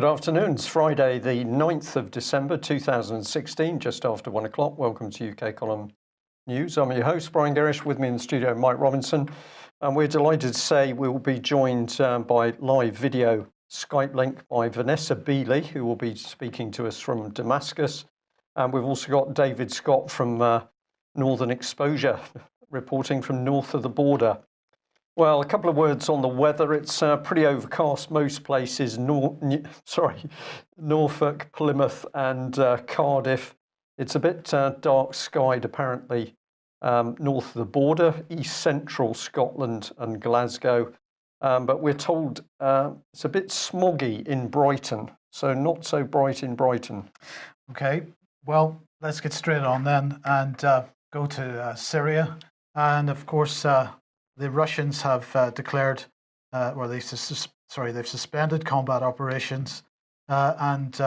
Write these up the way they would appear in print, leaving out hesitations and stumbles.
Good afternoon. It's Friday, the 9th of December 2016, just after 1 o'clock. Welcome to UK Column News. I'm your host, Brian Gerrish. With me in the studio, Mike Robinson. And we're delighted to say we'll be joined by live video Skype link by Vanessa Beeley, who will be speaking to us from Damascus. And we've also got David Scott from Northern Exposure, reporting from north of the border. Well, a couple of words on the weather. It's pretty overcast most places, Norfolk, Plymouth and Cardiff. It's a bit dark skied apparently north of the border, east central Scotland and Glasgow. But we're told it's a bit smoggy in Brighton, so not so bright in Brighton. Okay, well, let's get straight on then and go to Syria. And of course, the Russians have declared, or they've suspended combat operations, and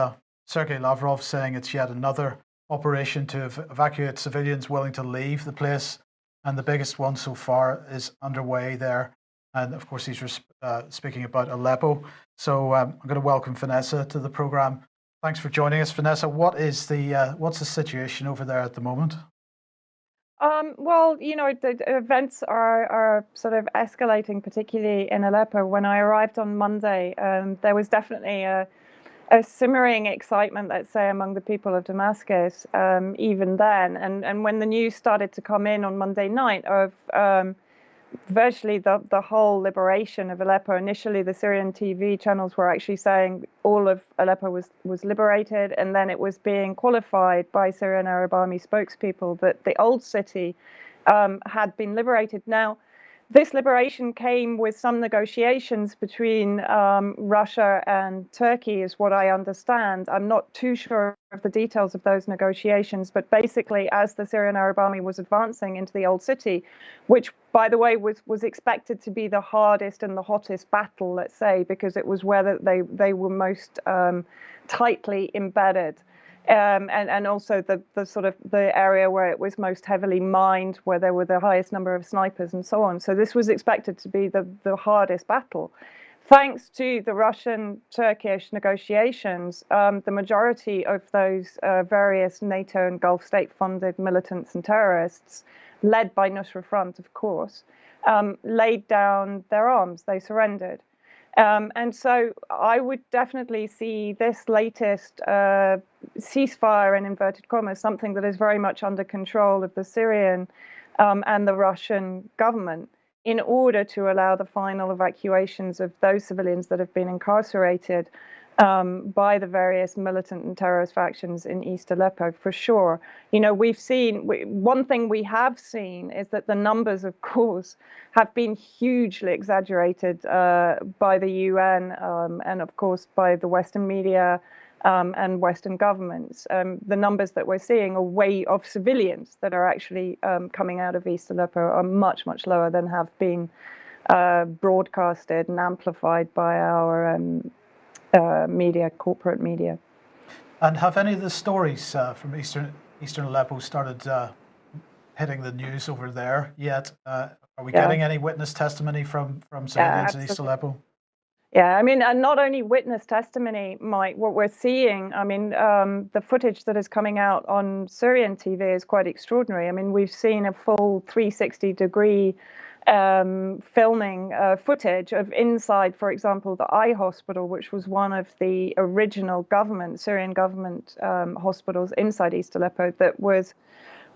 Sergei Lavrov saying it's yet another operation to evacuate civilians willing to leave the place, and the biggest one so far is underway there. And of course, he's speaking about Aleppo. So I'm going to welcome Vanessa to the program. Thanks for joining us, Vanessa. What's the situation over there at the moment? Well, you know, the events are sort of escalating, particularly in Aleppo. When I arrived on Monday, there was definitely a simmering excitement, let's say, among the people of Damascus, even then. And when the news started to come in on Monday night of virtually the whole liberation of Aleppo, initially the Syrian TV channels were actually saying all of Aleppo was liberated, and then it was being qualified by Syrian Arab Army spokespeople that the old city had been liberated. Now, this liberation came with some negotiations between Russia and Turkey, is what I understand. I'm not too sure of the details of those negotiations, but basically, as the Syrian Arab Army was advancing into the old city, which, by the way, was expected to be the hardest and the hottest battle, let's say, because it was where they were most tightly embedded. And also the sort of the area where it was most heavily mined, where there were the highest number of snipers and so on. So this was expected to be the hardest battle. Thanks to the Russian-Turkish negotiations, the majority of those various NATO and Gulf state-funded militants and terrorists, led by Nusra Front, of course, laid down their arms. They surrendered. And so I would definitely see this latest ceasefire, in inverted commas, something that is very much under control of the Syrian and the Russian government, in order to allow the final evacuations of those civilians that have been incarcerated by the various militant and terrorist factions in East Aleppo, for sure. You know, one thing we have seen is that the numbers, of course, have been hugely exaggerated by the UN and, of course, by the Western media and Western governments. The numbers that we're seeing of civilians that are actually coming out of East Aleppo are much, much lower than have been broadcasted and amplified by our media, corporate media. And have any of the stories from Eastern Aleppo started hitting the news over there yet? Are we getting any witness testimony from civilians in East Aleppo? Yeah, I mean, and not only witness testimony, Mike, what we're seeing, I mean, the footage that is coming out on Syrian TV is quite extraordinary. I mean, we've seen a full 360-degree filming footage of inside, for example, the eye hospital, which was one of the original Syrian government hospitals inside East Aleppo that was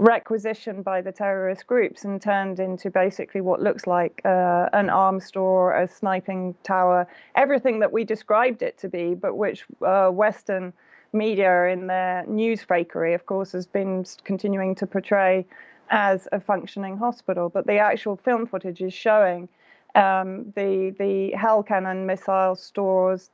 requisitioned by the terrorist groups and turned into basically what looks like an arms store, a sniping tower, everything that we described it to be, but which Western media in their news fakery, of course, has been continuing to portray as a functioning hospital. But the actual film footage is showing the Hell Cannon missile stores,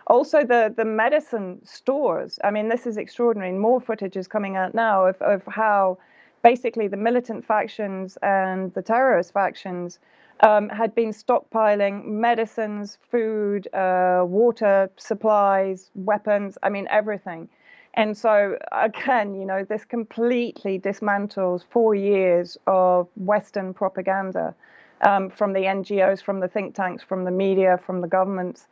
also the medicine stores. I mean, this is extraordinary. More footage is coming out now of how basically the militant factions and the terrorist factions had been stockpiling medicines, food, water supplies, weapons, I mean, everything. And so, again, you know, this completely dismantles 4 years of Western propaganda from the NGOs, from the think tanks, from the media, from the governments.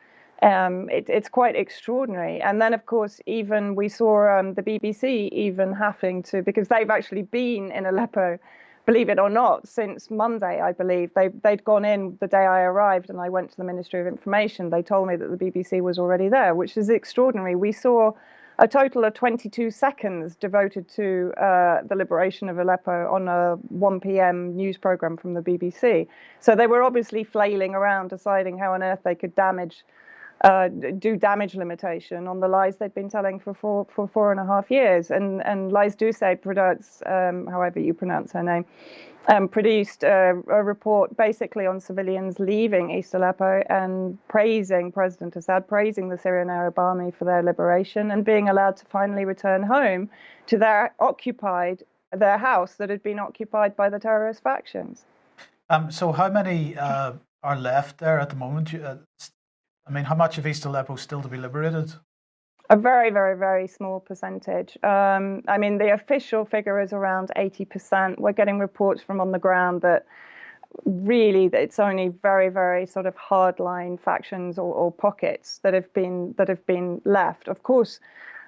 It's quite extraordinary. And then, of course, even we saw the BBC even having to, because they've actually been in Aleppo, believe it or not, since Monday, I believe. They'd gone in the day I arrived, and I went to the Ministry of Information. They told me that the BBC was already there, which is extraordinary. We saw a total of 22 seconds devoted to the liberation of Aleppo on a 1 p.m. news program from the BBC. So they were obviously flailing around, deciding how on earth they could do damage limitation on the lies they'd been telling for 4.5 years. And Lies Doucet products, however you pronounce her name, produced a report basically on civilians leaving East Aleppo and praising President Assad, praising the Syrian Arab Army for their liberation and being allowed to finally return home to their house that had been occupied by the terrorist factions. So how many are left there at the moment? I mean, how much of East Aleppo is still to be liberated? A very, very, very small percentage. I mean, the official figure is around 80%. We're getting reports from on the ground that really it's only very, very sort of hardline factions or pockets that have been left. Of course,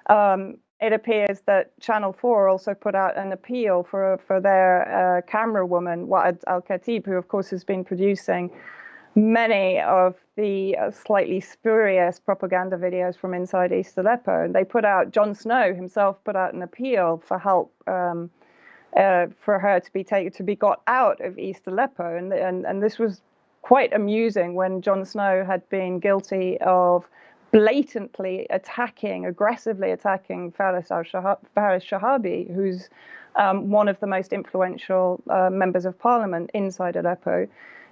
it appears that Channel 4 also put out an appeal for their camera woman, Wa'ad Al-Khatib, who of course has been producing many of the slightly spurious propaganda videos from inside East Aleppo. And they put out, Jon Snow himself put out an appeal for help for her to be got out of East Aleppo. And this was quite amusing when Jon Snow had been guilty of blatantly aggressively attacking Faris Shahabi, who's one of the most influential members of parliament inside Aleppo,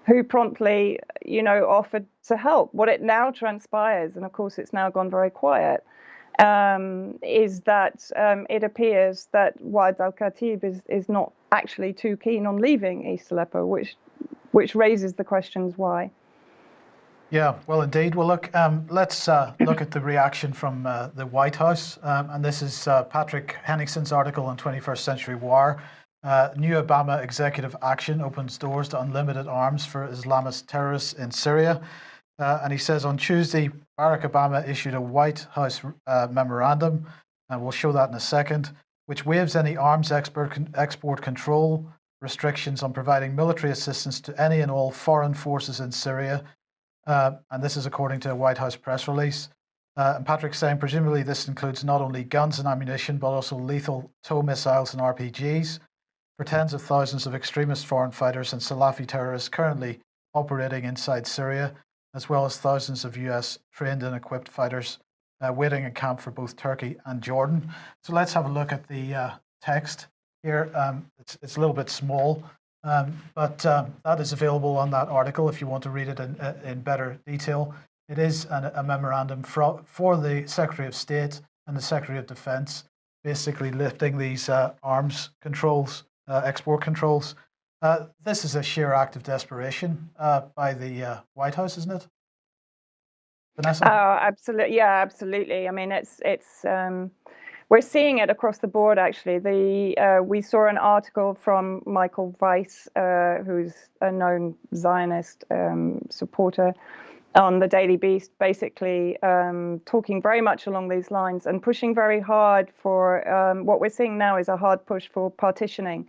who promptly, offered to help. What it now transpires, and of course it's now gone very quiet, is that it appears that Wa'ad Al-Khatib is not actually too keen on leaving East Aleppo, which raises the questions why. Yeah, well, indeed. Well, look, let's look at the reaction from the White House. And this is Patrick Henningsen's article on 21st Century War. New Obama executive action opens doors to unlimited arms for Islamist terrorists in Syria. And he says on Tuesday, Barack Obama issued a White House memorandum, and we'll show that in a second, which waives any arms export control restrictions on providing military assistance to any and all foreign forces in Syria. And this is according to a White House press release. And Patrick's saying presumably this includes not only guns and ammunition, but also lethal tow missiles and RPGs for tens of thousands of extremist foreign fighters and Salafi terrorists currently operating inside Syria, as well as thousands of US trained and equipped fighters waiting in camp for both Turkey and Jordan. So let's have a look at the text here. It's a little bit small, but that is available on that article if you want to read it in better detail. It is a memorandum for the Secretary of State and the Secretary of Defense, basically lifting these arms controls, export controls. This is a sheer act of desperation by the White House, isn't it, Vanessa? Oh, absolutely. Yeah, absolutely. I mean, it's we're seeing it across the board. Actually, we saw an article from Michael Weiss, who's a known Zionist supporter, on the Daily Beast, basically talking very much along these lines and pushing very hard for what we're seeing now is a hard push for partitioning.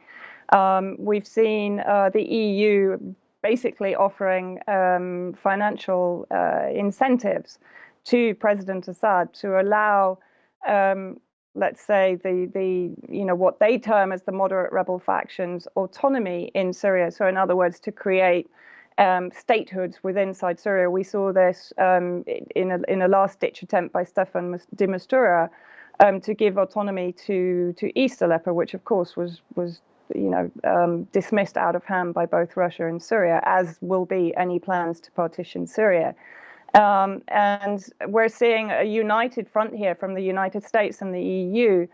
We've seen the EU basically offering financial incentives to President Assad to allow, let's say, the what they term as the moderate rebel factions autonomy in Syria. So in other words, to create statehoods within Syria. We saw this in a last-ditch attempt by Stefan de Mistura to give autonomy to East Aleppo, which of course was dismissed out of hand by both Russia and Syria, as will be any plans to partition Syria. And we're seeing a united front here from the United States and the EU.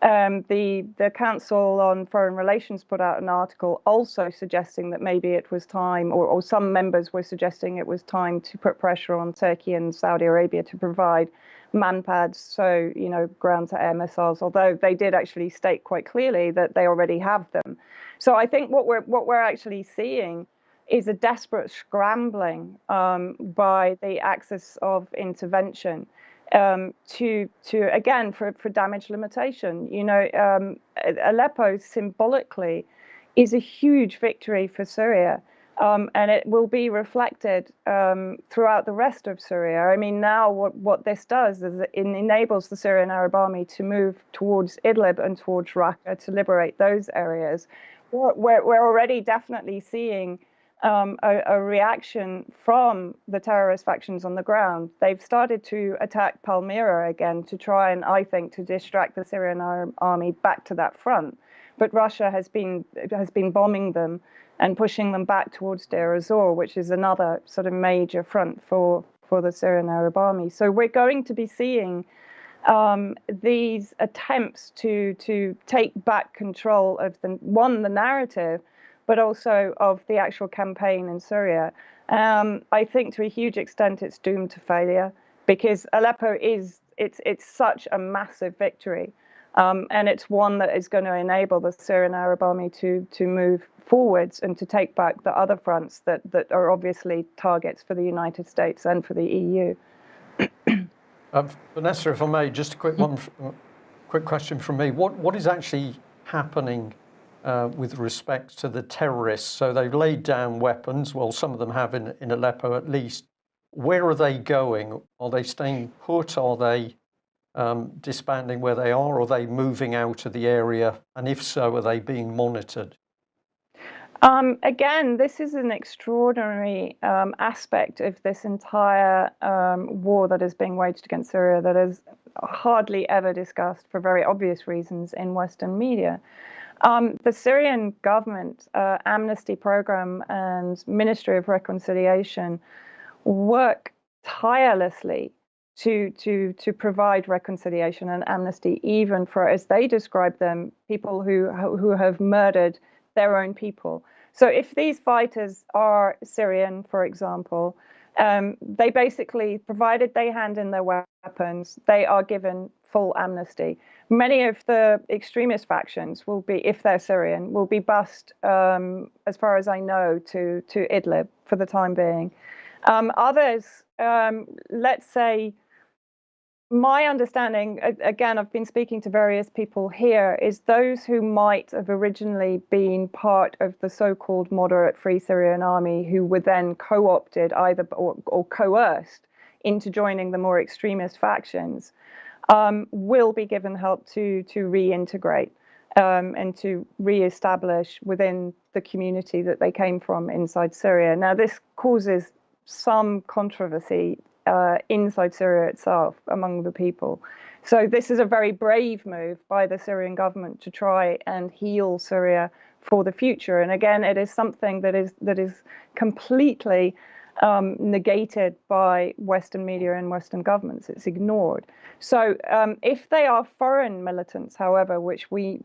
The Council on Foreign Relations put out an article also suggesting that maybe it was time, or some members were suggesting it was time to put pressure on Turkey and Saudi Arabia to provide manpads, so ground-to-air missiles. Although they did actually state quite clearly that they already have them. So I think what we're actually seeing is a desperate scrambling by the axis of intervention to again for damage limitation. You know, Aleppo symbolically is a huge victory for Syria. And it will be reflected throughout the rest of Syria. I mean, now what this does is it enables the Syrian Arab Army to move towards Idlib and towards Raqqa to liberate those areas. We're already definitely seeing a reaction from the terrorist factions on the ground. They've started to attack Palmyra again to try and, I think, to distract the Syrian army back to that front. But Russia has been bombing them and pushing them back towards Deir ez-Zor, which is another sort of major front for the Syrian Arab Army. So we're going to be seeing these attempts to take back control of the narrative, but also of the actual campaign in Syria. I think to a huge extent it's doomed to failure because Aleppo it's such a massive victory. And it's one that is going to enable the Syrian Arab Army to move forwards and to take back the other fronts that are obviously targets for the United States and for the EU. Vanessa, if I may, just a quick question from me. What is actually happening with respect to the terrorists? So they've laid down weapons. Well, some of them have in Aleppo at least. Where are they going? Are they staying put? Are they disbanding where they are? Or are they moving out of the area? And if so, are they being monitored? Again, this is an extraordinary aspect of this entire war that is being waged against Syria that is hardly ever discussed for very obvious reasons in Western media. The Syrian government, amnesty program and Ministry of Reconciliation work tirelessly to provide reconciliation and amnesty, even for, as they describe them, people who have murdered their own people. So if these fighters are Syrian, for example, they basically, provided they hand in their weapons, they are given full amnesty. Many of the extremist factions will be, if they're Syrian, will be bussed, as far as I know, to Idlib for the time being. Others, let's say, my understanding, again, I've been speaking to various people here, is those who might have originally been part of the so-called moderate Free Syrian Army who were then co-opted either or coerced into joining the more extremist factions will be given help to reintegrate and to re-establish within the community that they came from inside Syria. Now, this causes some controversy inside Syria itself among the people. So this is a very brave move by the Syrian government to try and heal Syria for the future. And again, it is something that is completely negated by Western media and Western governments. It's ignored. So if they are foreign militants, however, which we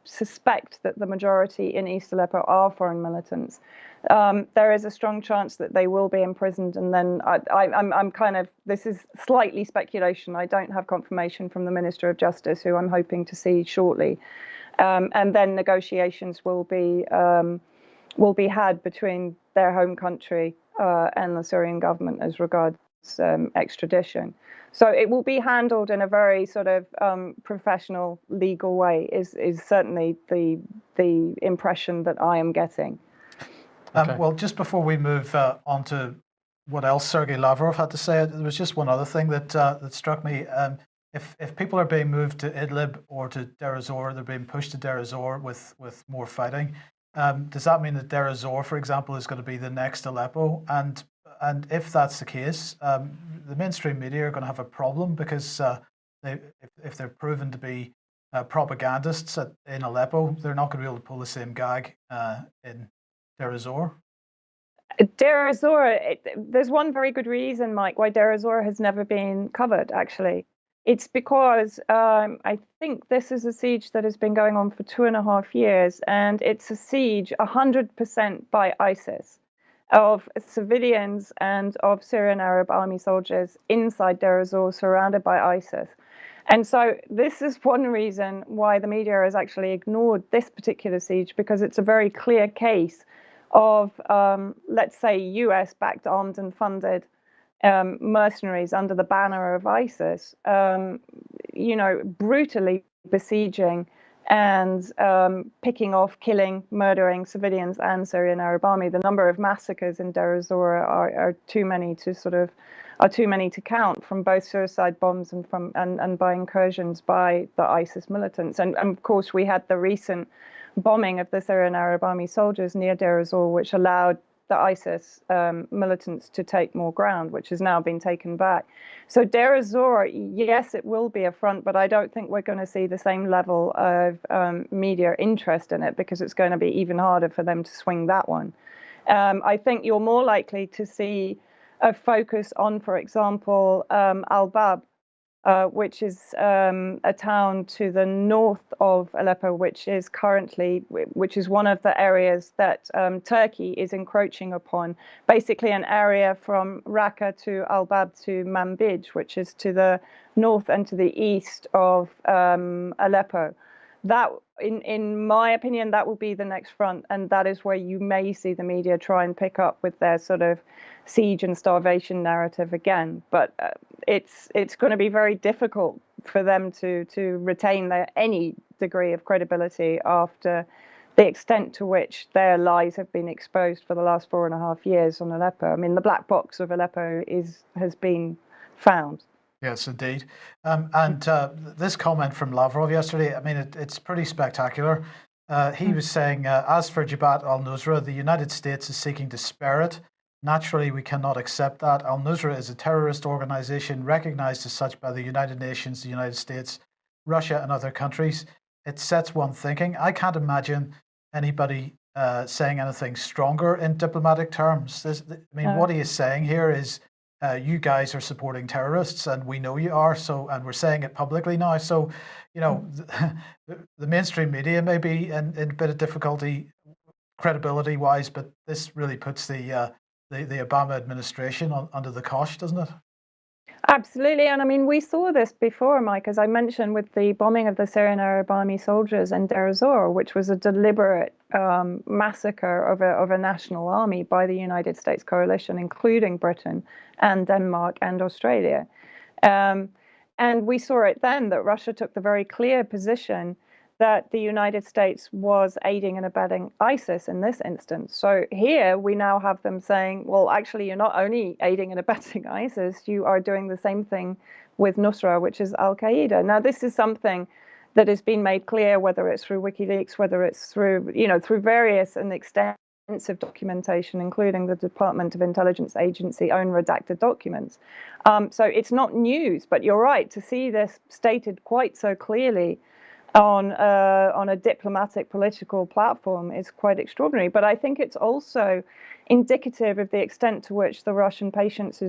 suspect that the majority in East Aleppo are foreign militants, there is a strong chance that they will be imprisoned. And then I'm kind of, this is slightly speculation. I don't have confirmation from the Minister of Justice, who I'm hoping to see shortly. And then negotiations will be had between their home country and the Syrian government as regards extradition. So it will be handled in a very sort of professional, legal way. Is certainly the impression that I am getting. Okay. Well, just before we move on to what else Sergei Lavrov had to say, there was just one other thing that struck me. If people are being moved to Idlib or to Deir ez-Zor, they're being pushed to Deir ez-Zor with more fighting. Does that mean that Deir ez-Zor, for example, is going to be the next Aleppo? And if that's the case, the mainstream media are going to have a problem because if they're proven to be propagandists in Aleppo, they're not going to be able to pull the same gag in Deir ez-Zor? Deir ez-Zor, there's one very good reason, Mike, why Deir ez-Zor has never been covered, actually. It's because I think this is a siege that has been going on for 2.5 years, and it's a siege 100% by ISIS, of civilians and of Syrian Arab Army soldiers inside Deir ez-Zor, surrounded by ISIS. And so this is one reason why the media has actually ignored this particular siege, because it's a very clear case of, let's say, US-backed, armed and funded mercenaries under the banner of ISIS, brutally besieging and picking off, killing, murdering civilians and Syrian Arab army. The number of massacres in Deir ez-Zor are too many to count, from both suicide bombs and by incursions by the ISIS militants. And of course, we had the recent bombing of the Syrian Arab army soldiers near Deir ez-Zor, which allowed the ISIS militants to take more ground, which has now been taken back. So Deir ez-Zor, yes, it will be a front, but I don't think we're going to see the same level of media interest in it, because it's going to be even harder for them to swing that one. I think you're more likely to see a focus on, for example, Al-Bab, which is a town to the north of Aleppo, which is one of the areas that Turkey is encroaching upon. Basically, an area from Raqqa to Al-Bab to Manbij, which is to the north and to the east of Aleppo. That, in my opinion, that will be the next front, and that is where you may see the media try and pick up with their sort of siege and starvation narrative again. But it's going to be very difficult for them to retain any degree of credibility after the extent to which their lies have been exposed for the last 4.5 years on Aleppo. I mean, the black box of Aleppo has been found. Yes, indeed. This comment from Lavrov yesterday, I mean, it's pretty spectacular. He was saying, as for Jabhat al-Nusra, the United States is seeking to spare it. Naturally, we cannot accept that. Al-Nusra is a terrorist organization recognized as such by the United Nations, the United States, Russia, and other countries. It sets one thinking. I can't imagine anybody saying anything stronger in diplomatic terms. What he is saying here is, you guys are supporting terrorists, and we know you are. And we're saying it publicly now. So, the mainstream media may be in a bit of difficulty, credibility-wise, but this really puts the Obama administration under the cosh, doesn't it? Absolutely. And I mean, we saw this before, Mike, as I mentioned, with the bombing of the Syrian Arab army soldiers in Deir ez-Zor, which was a deliberate massacre of a national army by the United States coalition, including Britain and Denmark and Australia. And we saw it then that Russia took the very clear position that the United States was aiding and abetting ISIS in this instance. So here we now have them saying, well, actually, you're not only aiding and abetting ISIS, you are doing the same thing with Nusra, which is Al-Qaeda. Now, this is something that has been made clear, whether it's through WikiLeaks, whether it's through various and extensive documentation, including the Department of Intelligence Agency own redacted documents. So it's not news, but you're right, to see this stated quite so clearly on a diplomatic political platform is quite extraordinary. But I think it's also indicative of the extent to which the Russian patience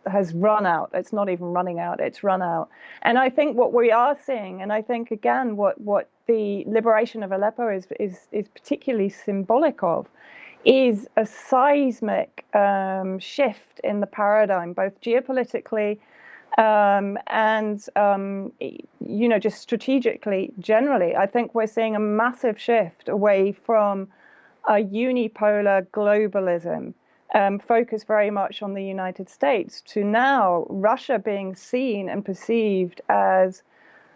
has run out. It's not even running out, it's run out. And I think what we are seeing, and I think again what the liberation of Aleppo is particularly symbolic of, is a seismic shift in the paradigm, both geopolitically and just strategically, generally. I think we're seeing a massive shift away from a unipolar globalism focused very much on the United States, to now Russia being seen and perceived as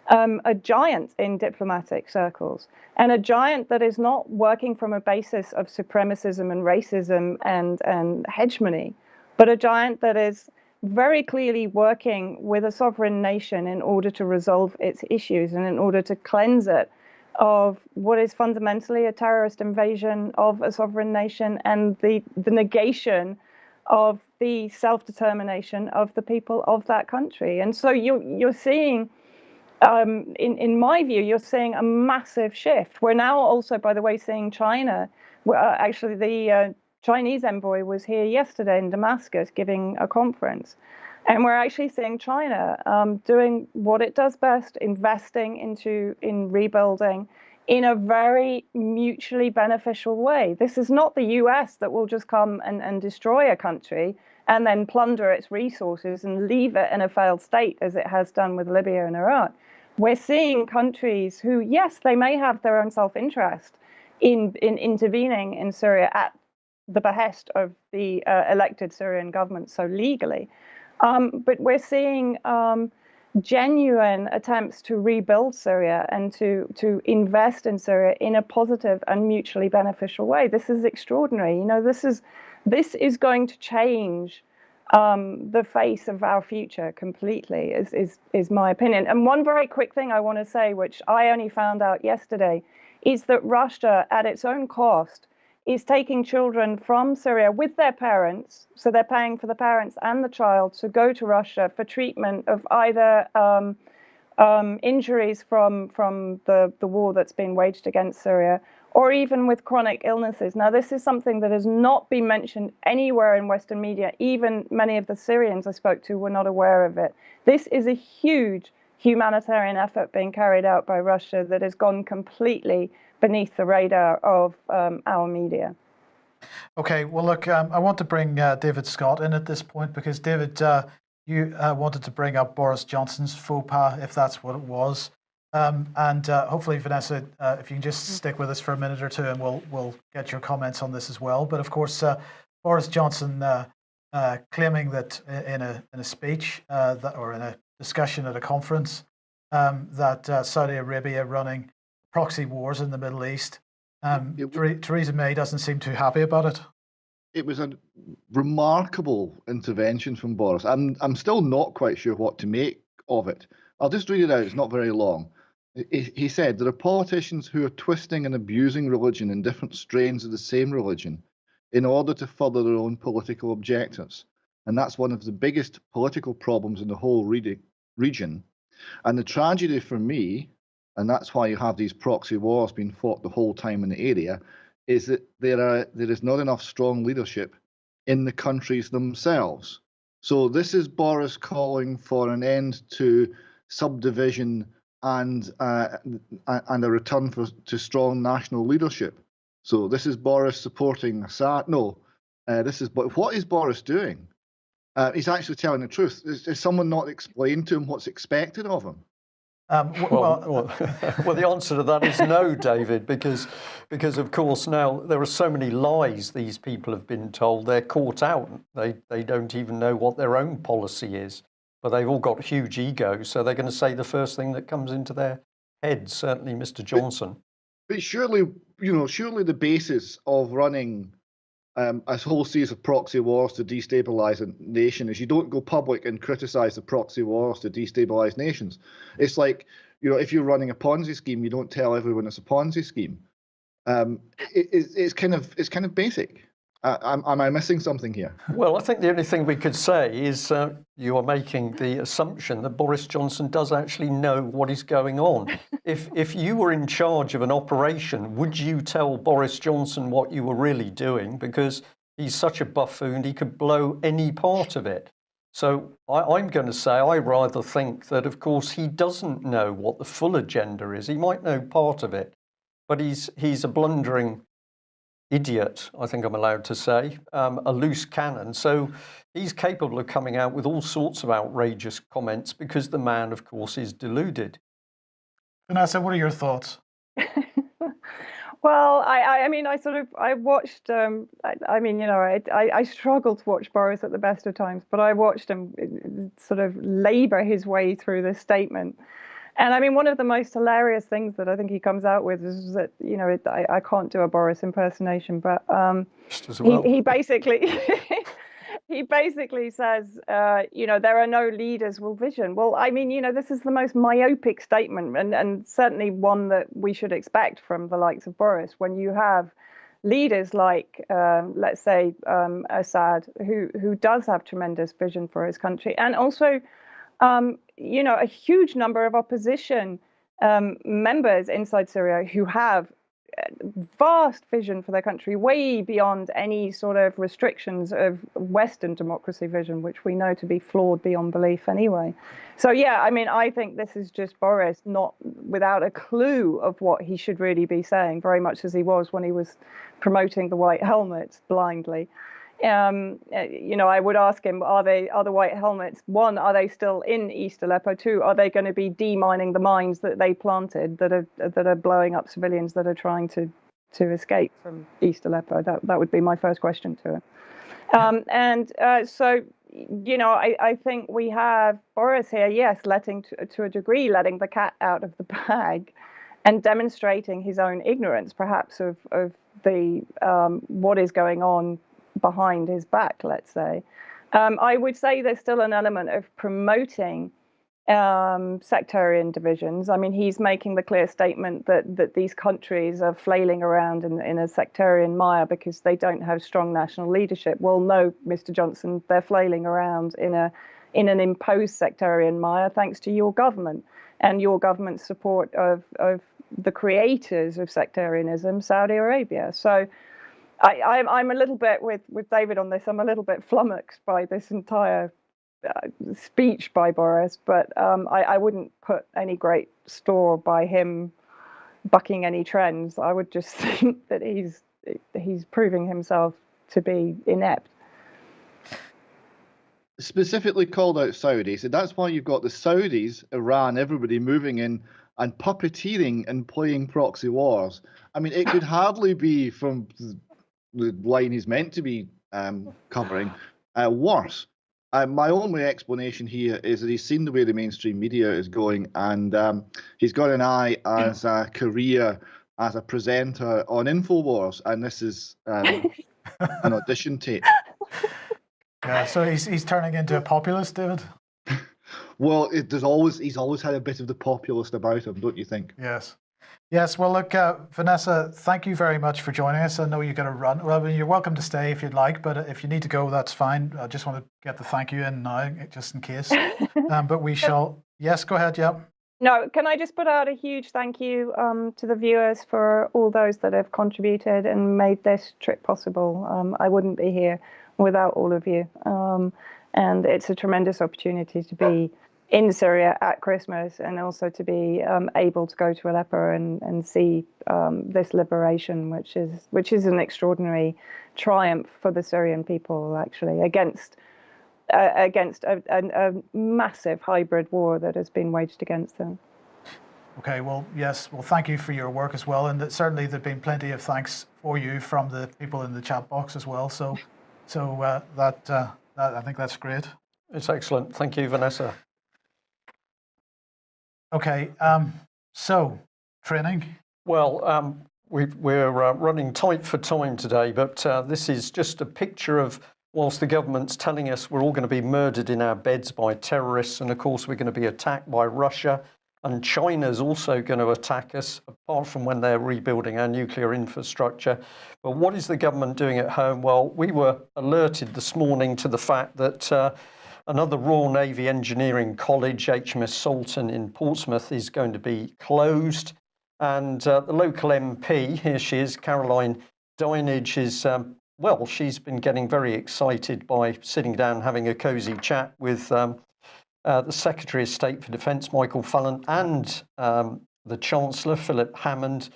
a giant in diplomatic circles, and a giant that is not working from a basis of supremacism and racism and hegemony, but a giant that is very clearly working with a sovereign nation in order to resolve its issues and in order to cleanse it of what is fundamentally a terrorist invasion of a sovereign nation and the negation of the self-determination of the people of that country. And so you're seeing, in my view, you're seeing a massive shift. We're now also, by the way, seeing China. Actually, the Chinese envoy was here yesterday in Damascus giving a conference. And we're actually seeing China doing what it does best, investing in rebuilding in a very mutually beneficial way. This is not the US that will just come and destroy a country and then plunder its resources and leave it in a failed state, as it has done with Libya and Iraq. We're seeing countries who, yes, they may have their own self-interest in intervening in Syria at the behest of the elected Syrian government, so legally. But we're seeing genuine attempts to rebuild Syria and to invest in Syria in a positive and mutually beneficial way. This is extraordinary. You know, this is going to change the face of our future completely, is my opinion. And one very quick thing I want to say, which I only found out yesterday, is that Russia, at its own cost, is taking children from Syria with their parents, so they're paying for the parents and the child to go to Russia for treatment of either injuries from the war that's been waged against Syria, or even with chronic illnesses. Now, this is something that has not been mentioned anywhere in Western media. Even many of the Syrians I spoke to were not aware of it. This is a huge humanitarian effort being carried out by Russia that has gone completely beneath the radar of our media. Okay, well, look, I want to bring David Scott in at this point because, David, you wanted to bring up Boris Johnson's faux pas, if that's what it was. And hopefully, Vanessa, if you can just stick with us for a minute or two, and we'll get your comments on this as well. But of course, Boris Johnson claiming that in a speech or in a discussion at a conference that Saudi Arabia running proxy wars in the Middle East. Theresa May doesn't seem too happy about it. It was a remarkable intervention from Boris. I'm still not quite sure what to make of it. I'll just read it out. It's not very long. He said, there are politicians who are twisting and abusing religion and different strains of the same religion in order to further their own political objectives. And that's one of the biggest political problems in the whole region. And the tragedy for me, and that's why you have these proxy wars being fought the whole time in the area, is that there is not enough strong leadership in the countries themselves. So this is Boris calling for an end to subdivision and a return to strong national leadership. So this is Boris supporting Assad. No, what is Boris doing? He's actually telling the truth. Is someone not explained to him what's expected of him? Well, the answer to that is no, David, because of course now there are so many lies these people have been told. They're caught out. They don't even know what their own policy is, but they've all got huge egos, so they're going to say the first thing that comes into their head. Certainly, Mr. Johnson. But surely the basis of running a whole series of proxy wars to destabilize a nation is you don't go public and criticize the proxy wars to destabilize nations. It's like, if you're running a Ponzi scheme, you don't tell everyone it's a Ponzi scheme. It's kind of basic. Am I missing something here? Well, I think the only thing we could say is you are making the assumption that Boris Johnson does actually know what is going on. If you were in charge of an operation, would you tell Boris Johnson what you were really doing? Because he's such a buffoon, he could blow any part of it. So I'm going to say I rather think that, of course, he doesn't know what the full agenda is. He might know part of it, but he's a blundering idiot, I think I'm allowed to say, a loose cannon. So he's capable of coming out with all sorts of outrageous comments because the man, of course, is deluded. Vanessa, what are your thoughts? Well, I watched. I struggle to watch Boris at the best of times, but I watched him sort of labour his way through this statement. And I mean, one of the most hilarious things that I think he comes out with is that, I can't do a Boris impersonation, but he basically he basically says, there are no leaders with vision. Well, I mean, this is the most myopic statement, and certainly one that we should expect from the likes of Boris when you have leaders like, let's say, Assad, who does have tremendous vision for his country, and also a huge number of opposition members inside Syria who have vast vision for their country, way beyond any sort of restrictions of Western democracy vision, which we know to be flawed beyond belief anyway. So, yeah, I mean, I think this is just Boris not without a clue of what he should really be saying, very much as he was when he was promoting the white helmets blindly. I would ask him, are the white helmets, one, are they still in East Aleppo? Two, are they going to be demining the mines that they planted that are blowing up civilians that are trying to to escape from East Aleppo? That would be my first question to him. So, you know, I think we have Boris here, yes, letting to a degree, letting the cat out of the bag and demonstrating his own ignorance, perhaps, of the what is going on behind his back, let's say. I would say there's still an element of promoting sectarian divisions. I mean, he's making the clear statement that these countries are flailing around in a sectarian mire because they don't have strong national leadership. Well, no, Mr. Johnson, they're flailing around in an imposed sectarian mire thanks to your government and your government's support of the creators of sectarianism, Saudi Arabia. So I'm a little bit with David on this. I'm a little bit flummoxed by this entire speech by Boris, but I wouldn't put any great store by him bucking any trends. I would just think that he's proving himself to be inept. Specifically called out Saudi, so that's why you've got the Saudis, Iran, everybody moving in and puppeteering and playing proxy wars. I mean, it could hardly be, from the line he's meant to be covering, worse. My only explanation here is that he's seen the way the mainstream media is going, and he's got an eye as a career as a presenter on InfoWars, and this is an audition tape. Yeah, so he's turning into a populist, David? Well, he's always had a bit of the populist about him, don't you think? Yes. Yes, well, look, Vanessa, thank you very much for joining us. I know you're going to run. Well, I mean, you're welcome to stay if you'd like, but if you need to go, that's fine. I just want to get the thank you in now, just in case. But we shall... Yes, go ahead, yeah. No, can I just put out a huge thank you to the viewers for all those that have contributed and made this trip possible. I wouldn't be here without all of you. And it's a tremendous opportunity to be in Syria at Christmas, and also to be able to go to Aleppo and see this liberation, which is an extraordinary triumph for the Syrian people, actually, against a massive hybrid war that has been waged against them. Okay, well, yes, well, thank you for your work as well, and certainly there've been plenty of thanks for you from the people in the chat box as well. So that I think that's great. It's excellent. Thank you, Vanessa. Okay, so training. Well, we're running tight for time today, but this is just a picture of, whilst the government's telling us we're all going to be murdered in our beds by terrorists, and of course we're going to be attacked by Russia, and China's also going to attack us, apart from when they're rebuilding our nuclear infrastructure. But what is the government doing at home? Well, we were alerted this morning to the fact that another Royal Navy Engineering College, HMS Sultan in Portsmouth, is going to be closed. And the local MP, here she is, Caroline Dinenage, is, well, she's been getting very excited by sitting down, having a cosy chat with the Secretary of State for Defence, Michael Fallon, and the Chancellor, Philip Hammond,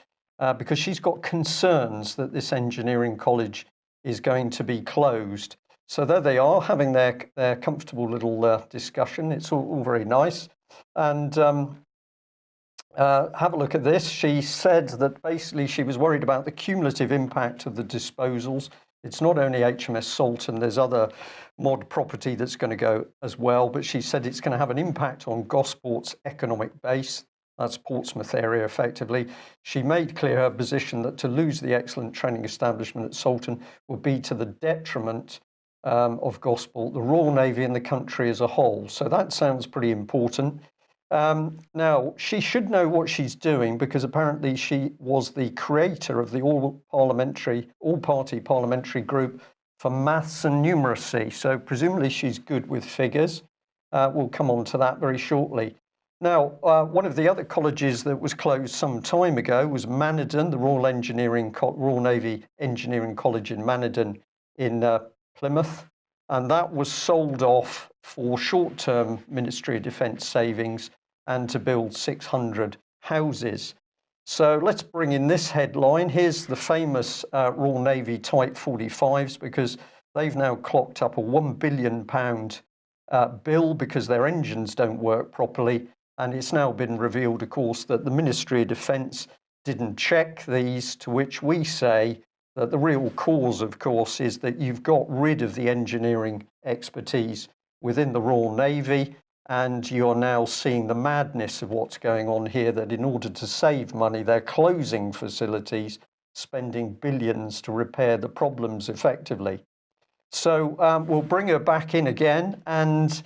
because she's got concerns that this engineering college is going to be closed. So there they are, having their comfortable little discussion. It's all very nice. And have a look at this. She said that basically she was worried about the cumulative impact of the disposals. It's not only HMS Sultan, there's other mod property that's going to go as well, but she said it's going to have an impact on Gosport's economic base. That's Portsmouth area, effectively. She made clear her position that to lose the excellent training establishment at Sultan would be to the detriment of Gosport, the Royal Navy and the country as a whole. So that sounds pretty important. Now, she should know what she's doing, because apparently she was the creator of the all-party parliamentary group for maths and numeracy. So presumably she's good with figures. We'll come on to that very shortly. Now, one of the other colleges that was closed some time ago was Manadon, the Royal Navy Engineering College in Manadon in Plymouth, and that was sold off for short-term Ministry of Defence savings and to build 600 houses. So let's bring in this headline. Here's the famous Royal Navy Type 45s, because they've now clocked up a £1 billion bill because their engines don't work properly. And it's now been revealed, of course, that the Ministry of Defence didn't check these, to which we say that the real cause, of course, is that you've got rid of the engineering expertise within the Royal Navy, and you're now seeing the madness of what's going on here, that in order to save money, they're closing facilities, spending billions to repair the problems effectively. So we'll bring her back in again, and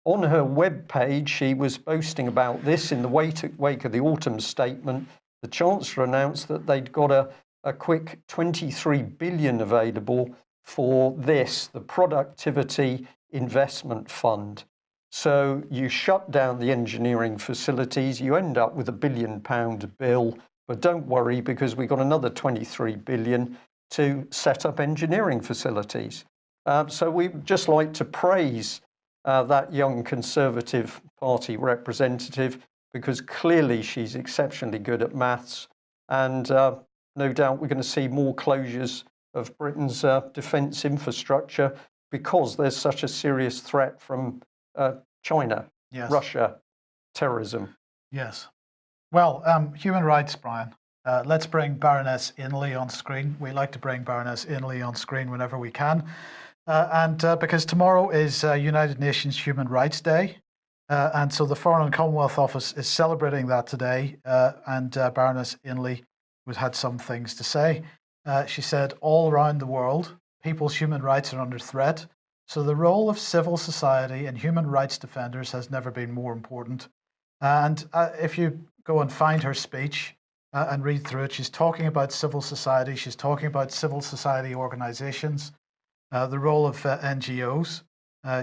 on her webpage, she was boasting about this in the wake of the autumn statement. The Chancellor announced that they'd got a quick 23 billion available for this, the Productivity Investment Fund. So you shut down the engineering facilities, you end up with £1 billion bill, but don't worry, because we've got another 23 billion to set up engineering facilities. So we'd just like to praise that young Conservative Party representative, because clearly she's exceptionally good at maths, and no doubt we're going to see more closures of Britain's defence infrastructure because there's such a serious threat from China, Yes. Russia, terrorism. Yes. Well, human rights, Brian. Let's bring Baroness Inley on screen. We like to bring Baroness Inley on screen whenever we can. And because tomorrow is United Nations Human Rights Day. And so the Foreign and Commonwealth Office is celebrating that today. And Baroness Inley had some things to say. She said, all around the world, people's human rights are under threat. So the role of civil society and human rights defenders has never been more important. And if you go and find her speech and read through it, she's talking about civil society. She's talking about civil society organizations, the role of NGOs.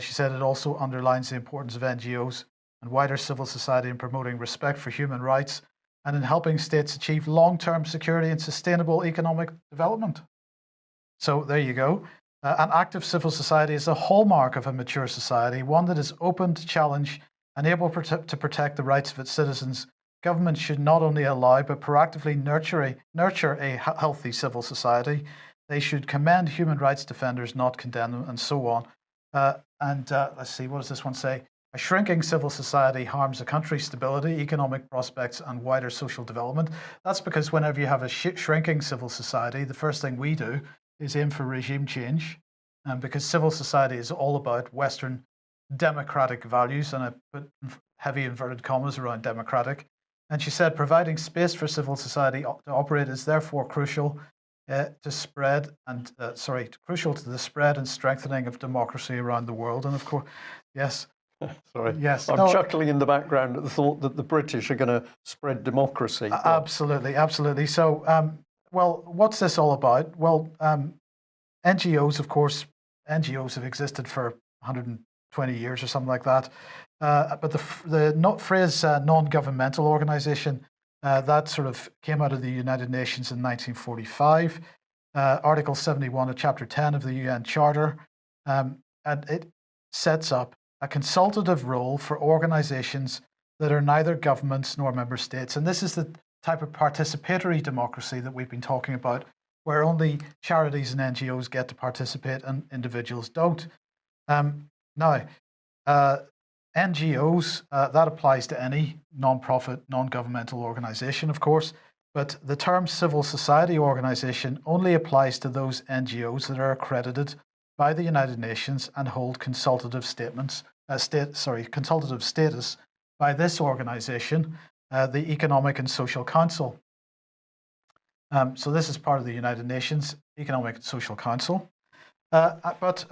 She said it also underlines the importance of NGOs and wider civil society in promoting respect for human rights and in helping states achieve long-term security and sustainable economic development. So there you go. An active civil society is a hallmark of a mature society, one that is open to challenge and able to protect the rights of its citizens. Governments should not only allow but proactively nurture a healthy civil society. They should commend human rights defenders, not condemn them, and so on. Let's see, what does this one say? A shrinking civil society harms a country's stability, economic prospects, and wider social development. That's because whenever you have a shrinking civil society, the first thing we do is aim for regime change, because civil society is all about Western democratic values, and I put heavy inverted commas around democratic. And she said, providing space for civil society to operate is therefore crucial to the spread and strengthening of democracy around the world. And of course, yes. Sorry. Yes. I'm chuckling in the background at the thought that the British are going to spread democracy. Absolutely, absolutely. So, well, what's this all about? Well, NGOs, of course, NGOs have existed for 120 years or something like that. But the phrase non-governmental organization, that sort of came out of the United Nations in 1945, Article 71 of Chapter 10 of the UN Charter, and it sets up a consultative role for organizations that are neither governments nor member states. And this is the type of participatory democracy that we've been talking about, where only charities and NGOs get to participate and individuals don't. Now, NGOs, that applies to any non-profit, non-governmental organization, of course, but the term civil society organization only applies to those NGOs that are accredited by the United Nations and hold consultative consultative status by this organization, the Economic and Social Council. So this is part of the United Nations Economic and Social Council. But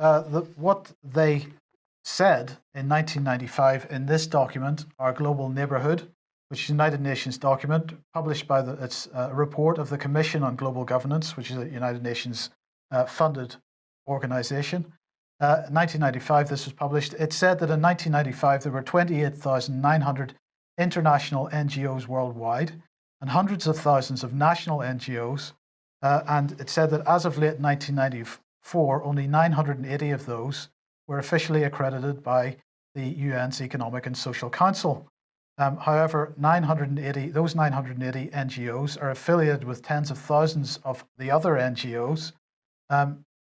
what they said in 1995 in this document, our Global Neighbourhood, which is a United Nations document published by it's a report of the Commission on Global Governance, which is a United Nations funded organization. 1995, this was published. It said that in 1995, there were 28,900 international NGOs worldwide and hundreds of thousands of national NGOs. And it said that as of late 1994, only 980 of those were officially accredited by the UN's Economic and Social Council. However, those 980 NGOs are affiliated with tens of thousands of the other NGOs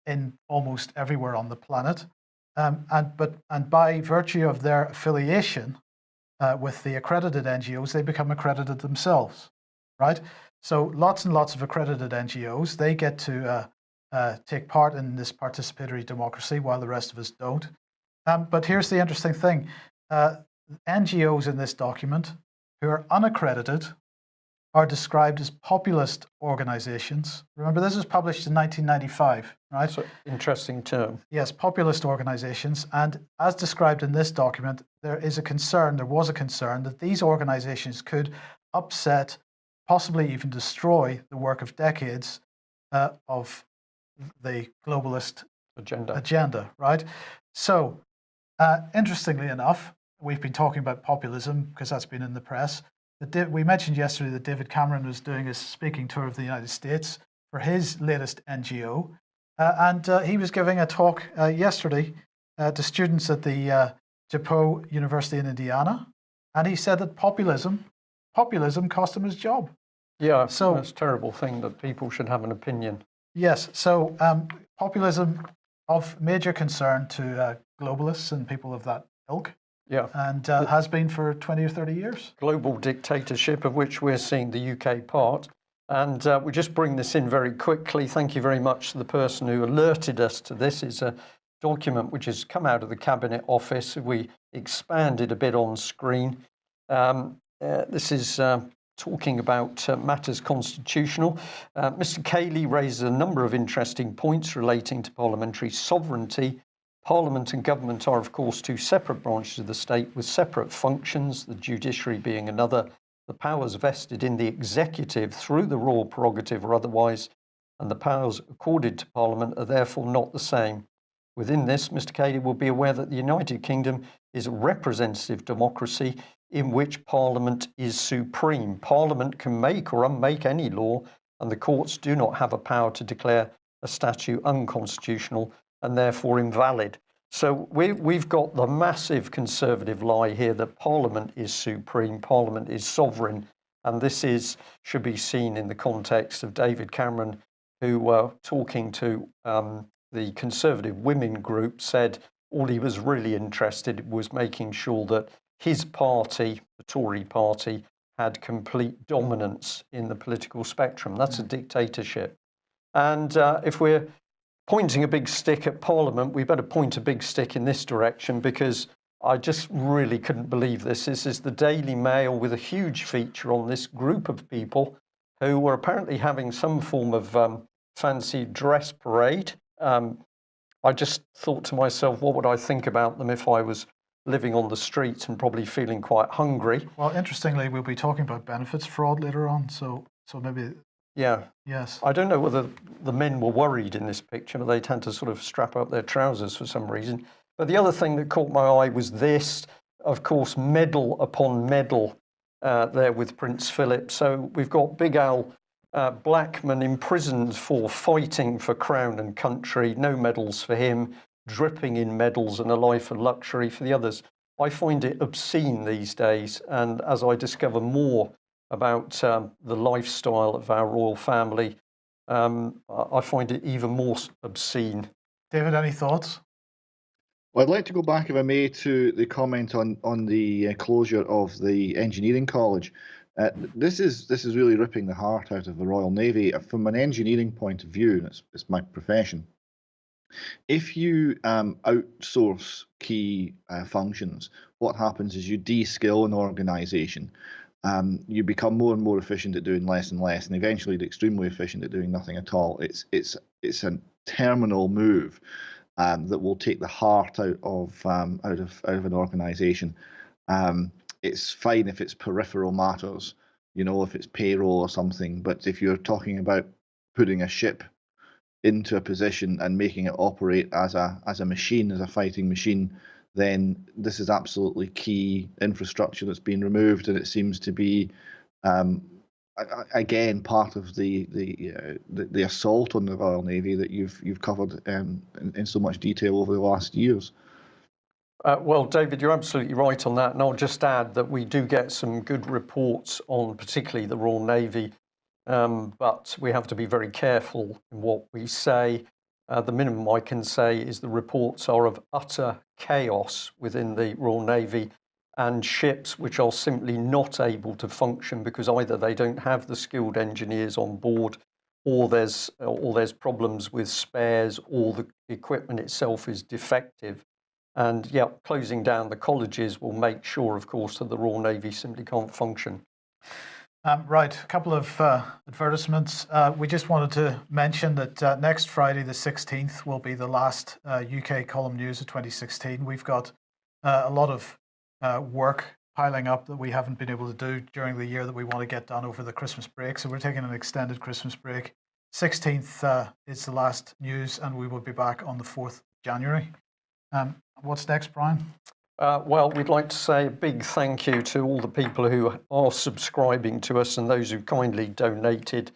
in almost everywhere on the planet. And by virtue of their affiliation with the accredited NGOs, they become accredited themselves, right? So lots and lots of accredited NGOs, they get to take part in this participatory democracy while the rest of us don't. But here's the interesting thing. NGOs in this document who are unaccredited are described as populist organizations. Remember, this was published in 1995, right? So, interesting term. Yes, populist organizations. And as described in this document, there was a concern that these organizations could upset, possibly even destroy the work of decades of the globalist agenda, right? So, interestingly enough, we've been talking about populism because that's been in the press. We mentioned yesterday that David Cameron was doing a speaking tour of the United States for his latest NGO. And he was giving a talk yesterday to students at the DePaul University in Indiana. And he said that populism cost him his job. Yeah, so it's a terrible thing that people should have an opinion. Yes, so populism of major concern to globalists and people of that ilk. Yeah. And has been for 20 or 30 years. Global dictatorship, of which we're seeing the UK part. And we just bring this in very quickly. Thank you very much to the person who alerted us to this. It's a document which has come out of the Cabinet Office. We expanded a bit on screen. This is talking about matters constitutional. Mr. Cayley raises a number of interesting points relating to parliamentary sovereignty. Parliament and government are, of course, two separate branches of the state with separate functions, the judiciary being another. The powers vested in the executive through the royal prerogative or otherwise, and the powers accorded to Parliament are therefore not the same. Within this, Mr. Cayley will be aware that the United Kingdom is a representative democracy in which Parliament is supreme. Parliament can make or unmake any law, and the courts do not have a power to declare a statute unconstitutional and therefore invalid. So we've got the massive conservative lie here that Parliament is supreme, Parliament is sovereign, and this should be seen in the context of David Cameron, who talking to the Conservative Women Group said all he was really interested in was making sure that his party, the Tory party, had complete dominance in the political spectrum. That's a dictatorship. And if we're pointing a big stick at Parliament, we better point a big stick in this direction, because I just really couldn't believe this. This is the Daily Mail with a huge feature on this group of people who were apparently having some form of fancy dress parade. I just thought to myself, what would I think about them if I was living on the street and probably feeling quite hungry? Well, interestingly, we'll be talking about benefits fraud later on, so maybe... Yeah. Yes. I don't know whether the men were worried in this picture, but they tend to sort of strap up their trousers for some reason. But the other thing that caught my eye was this, of course, medal upon medal there with Prince Philip. So we've got Big Al Blackman imprisoned for fighting for crown and country. No medals for him, dripping in medals and a life of luxury for the others. I find it obscene these days. And as I discover more about the lifestyle of our royal family, I find it even more obscene. David, any thoughts? Well, I'd like to go back, if I may, to the comment on the closure of the engineering college. This is really ripping the heart out of the Royal Navy. From an engineering point of view, and it's my profession, if you outsource key functions, what happens is you de-skill an organisation. You become more and more efficient at doing less and less, and eventually extremely efficient at doing nothing at all. It's a terminal move that will take the heart out of an organisation. It's fine if it's peripheral matters, if it's payroll or something. But if you're talking about putting a ship into a position and making it operate as a machine, as a fighting machine, then this is absolutely key infrastructure that's been removed, and it seems to be again part of the assault on the Royal Navy that you've covered in so much detail over the last years. Well, David, you're absolutely right on that, and I'll just add that we do get some good reports on particularly the Royal Navy, but we have to be very careful in what we say. The minimum I can say is the reports are of utter chaos within the Royal Navy, and ships which are simply not able to function because either they don't have the skilled engineers on board, or there's problems with spares, or the equipment itself is defective. And yeah, closing down the colleges will make sure, of course, that the Royal Navy simply can't function. Right, a couple of advertisements. We just wanted to mention that next Friday, the 16th, will be the last UK Column News of 2016. We've got a lot of work piling up that we haven't been able to do during the year that we want to get done over the Christmas break. So we're taking an extended Christmas break. 16th is the last news, and we will be back on the 4th of January. What's next, Brian? Well, we'd like to say a big thank you to all the people who are subscribing to us and those who kindly donated.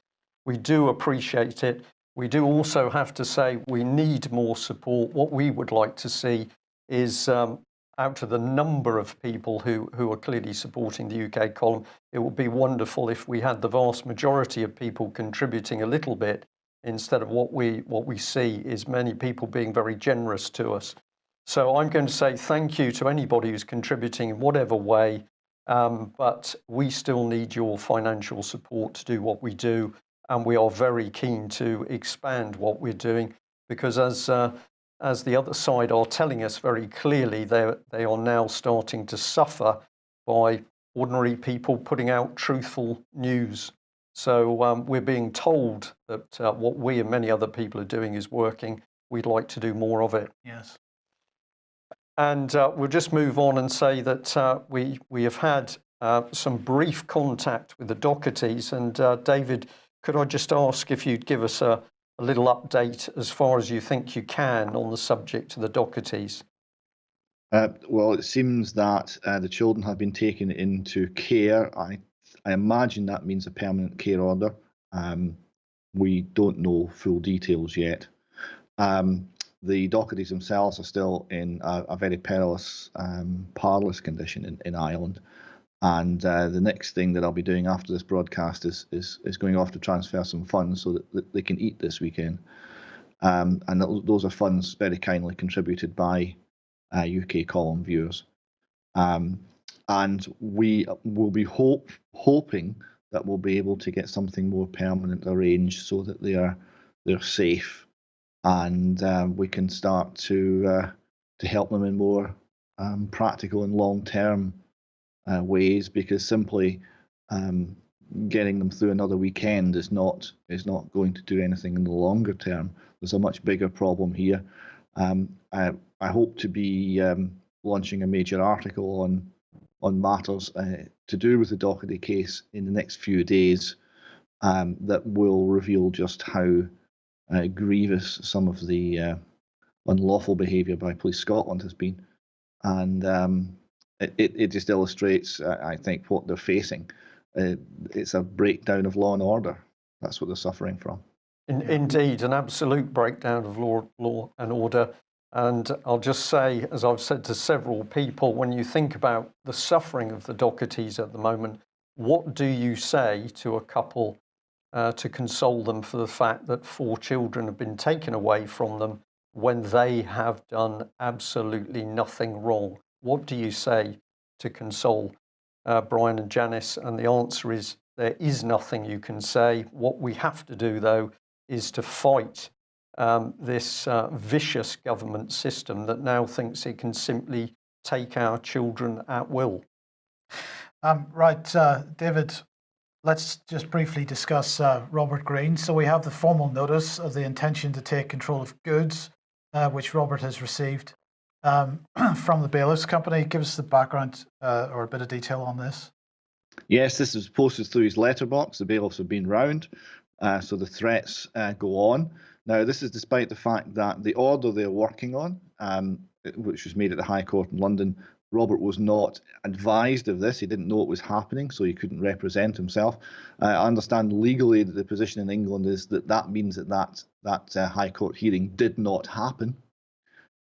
We do appreciate it. We do also have to say we need more support. What we would like to see is, out of the number of people who are clearly supporting the UK column, it would be wonderful if we had the vast majority of people contributing a little bit, instead of what we see is many people being very generous to us. So I'm going to say thank you to anybody who's contributing in whatever way, but we still need your financial support to do what we do, and we are very keen to expand what we're doing, because as the other side are telling us very clearly, they are now starting to suffer by ordinary people putting out truthful news. So we're being told that what we and many other people are doing is working. We'd like to do more of it. Yes. And we'll just move on and say that we have had some brief contact with the Dohertys. And David, could I just ask if you'd give us a little update as far as you think you can on the subject of the Dohertys? Well, it seems that the children have been taken into care. I imagine that means a permanent care order. We don't know full details yet. The Dohertys themselves are still in a very perilous, parlous condition in Ireland. And the next thing that I'll be doing after this broadcast is going off to transfer some funds so that they can eat this weekend. And those are funds very kindly contributed by UK column viewers. And we will be hoping that we'll be able to get something more permanent arranged so that they're safe, and we can start to help them in more practical and long-term ways, because simply getting them through another weekend is not going to do anything in the longer term. There's a much bigger problem here. I hope to be launching a major article on matters to do with the Doherty case in the next few days that will reveal just how grievous some of the unlawful behaviour by Police Scotland has been, and it just illustrates, I think, what they're facing. It's a breakdown of law and order. That's what they're suffering from. Indeed, an absolute breakdown of law and order. And I'll just say, as I've said to several people, when you think about the suffering of the Dohertys at the moment, what do you say to a couple to console them for the fact that 4 children have been taken away from them when they have done absolutely nothing wrong? What do you say to console Brian and Janice? And the answer is there is nothing you can say. What we have to do, though, is to fight this vicious government system that now thinks it can simply take our children at will. Right, David, let's just briefly discuss Robert Greene. So we have the formal notice of the intention to take control of goods, which Robert has received from the bailiffs company. Give us the background or a bit of detail on this. Yes, this was posted through his letterbox. The bailiffs have been round, so the threats go on. Now, this is despite the fact that the order they're working on, which was made at the High Court in London, Robert was not advised of this. He didn't know it was happening, so he couldn't represent himself. I understand legally that the position in England is that means that High Court hearing did not happen,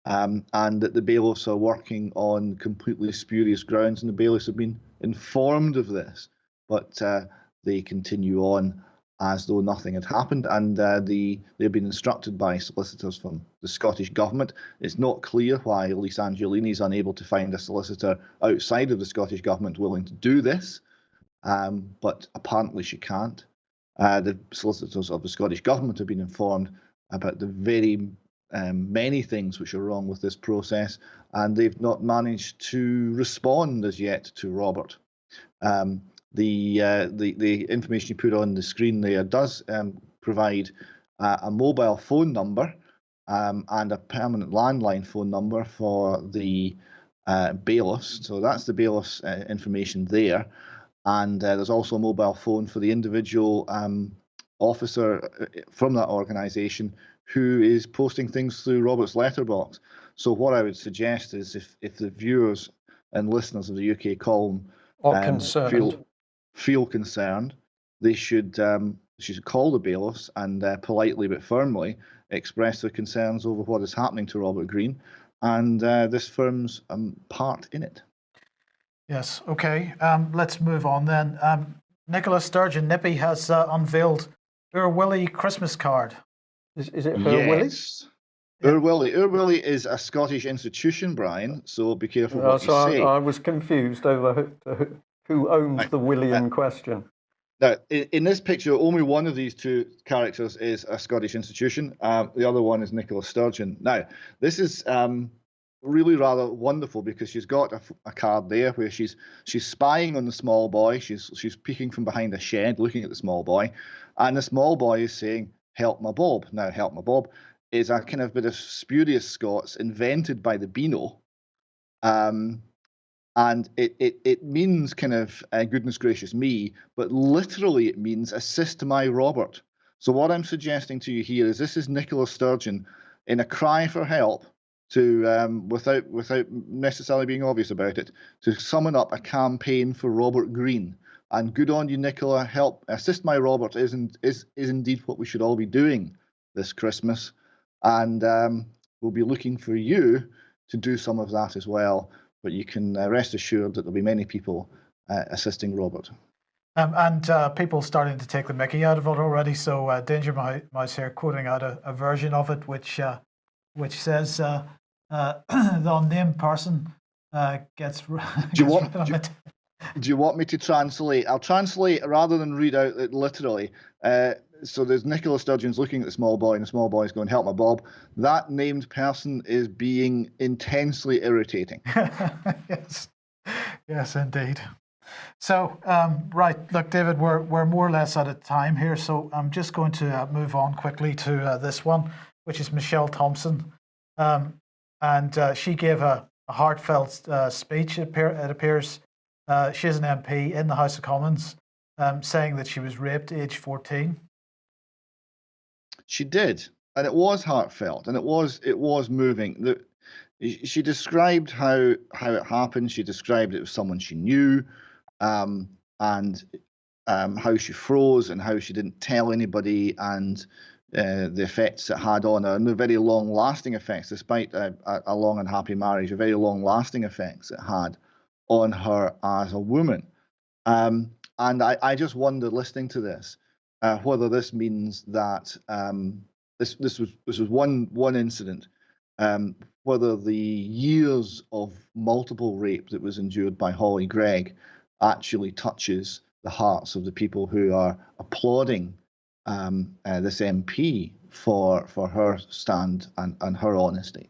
and that the bailiffs are working on completely spurious grounds, and the bailiffs have been informed of this, but they continue on. as though nothing had happened, and they've been instructed by solicitors from the Scottish Government. It's not clear why Lisa Angiolini is unable to find a solicitor outside of the Scottish Government willing to do this, but apparently she can't. The solicitors of the Scottish Government have been informed about the very many things which are wrong with this process, and they've not managed to respond as yet to Robert. The information you put on the screen there does provide a mobile phone number and a permanent landline phone number for the bailiffs. So that's the bailiffs' information there. And there's also a mobile phone for the individual officer from that organisation who is posting things through Robert's letterbox. So what I would suggest is if the viewers and listeners of the UK column feel concerned, they should call the bailiffs and politely but firmly express their concerns over what is happening to Robert Greene and this firm's part in it. Yes, okay. Let's move on then. Nicola Sturgeon, Nippy, has unveiled Ur Willie Christmas card. Is it Ur Willie? Ur Willie. Ur Willie is a Scottish institution, Brian, so be careful what you say. I was confused over who owns the Willie in question. Now, in this picture, only one of these two characters is a Scottish institution. The other one is Nicola Sturgeon. Now, this is really rather wonderful because she's got a card there where she's spying on the small boy. She's peeking from behind a shed, looking at the small boy, and the small boy is saying, "Help my Bob." Now, "Help my Bob" is a kind of bit of spurious Scots invented by the Beano, and it means kind of goodness gracious me, but literally it means assist my Robert. So what I'm suggesting to you here is this is Nicola Sturgeon in a cry for help to without necessarily being obvious about it, to summon up a campaign for Robert Greene. And good on you, Nicola. Help assist my Robert is indeed what we should all be doing this Christmas, and we'll be looking for you to do some of that as well. But you can rest assured that there'll be many people assisting Robert. And people starting to take the mickey out of it already. So Danger Mouse here quoting out a version of it, which says the unnamed person gets. Do you want me to translate? I'll translate rather than read out it literally. So there's Nicola Sturgeon's looking at the small boy, and the small boy is going, "Help my Bob." That named person is being intensely irritating. Yes, indeed. So, right, look, David, we're more or less out of time here, so I'm just going to move on quickly to this one, which is Michelle Thompson, and she gave a heartfelt speech. It appears she's an MP in the House of Commons, saying that she was raped age 14. She did, and it was heartfelt, and it was moving. She described how it happened. She described it with someone she knew, and how she froze and how she didn't tell anybody, and the effects it had on her, and the very long-lasting effects, despite a long and happy marriage, the very long-lasting effects it had on her as a woman. And I just wondered, listening to this, whether this means that this was one incident, whether the years of multiple rape that was endured by Holly Gregg actually touches the hearts of the people who are applauding this MP for her stand and her honesty,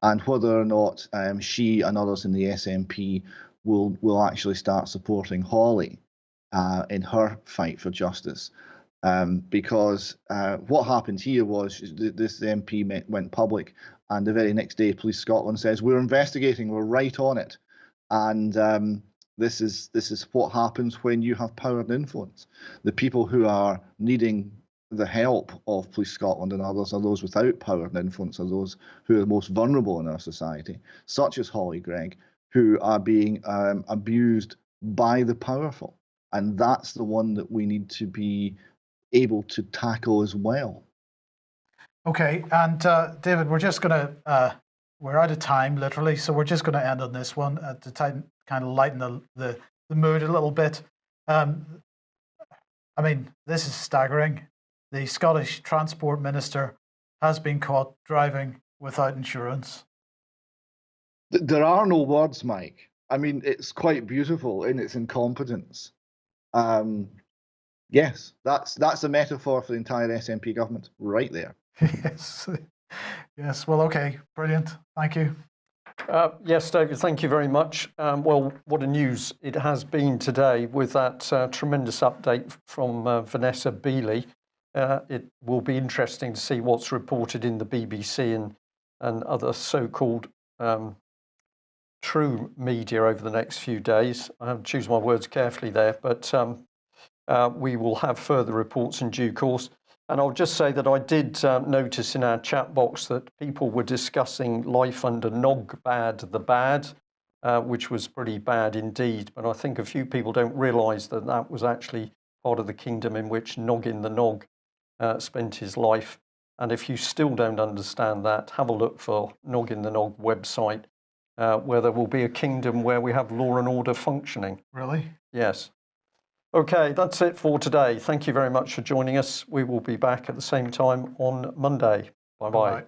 and whether or not she and others in the SNP will actually start supporting Holly in her fight for justice. Because what happened here was this MP went public, and the very next day, Police Scotland says, "We're investigating, we're right on it," and this is what happens when you have power and influence. The people who are needing the help of Police Scotland and others are those without power and influence, are those who are most vulnerable in our society, such as Holly Gregg, who are being abused by the powerful. And that's the one that we need to be able to tackle as well. Okay, and David, we're just going to, we're out of time, literally, so we're just going to end on this one to kind of lighten the mood a little bit. I mean, this is staggering. The Scottish Transport Minister has been caught driving without insurance. There are no words, Mike. I mean, it's quite beautiful in its incompetence. Yes, that's a metaphor for the entire SNP government right there. Yes. Yes. Well, okay. Brilliant. Thank you. Yes, David, thank you very much. Well, what a news it has been today with that tremendous update from Vanessa Beeley. It will be interesting to see what's reported in the BBC and other so-called true media over the next few days. I have to choose my words carefully there, but we will have further reports in due course. And I'll just say that I did notice in our chat box that people were discussing life under Nogbad the Bad, which was pretty bad indeed. But I think a few people don't realise that that was actually part of the kingdom in which Noggin the Nog spent his life. And if you still don't understand that, have a look for Noggin the Nog website, where there will be a kingdom where we have law and order functioning. Really? Yes. Okay, that's it for today. Thank you very much for joining us. We will be back at the same time on Monday. Bye-bye. Bye.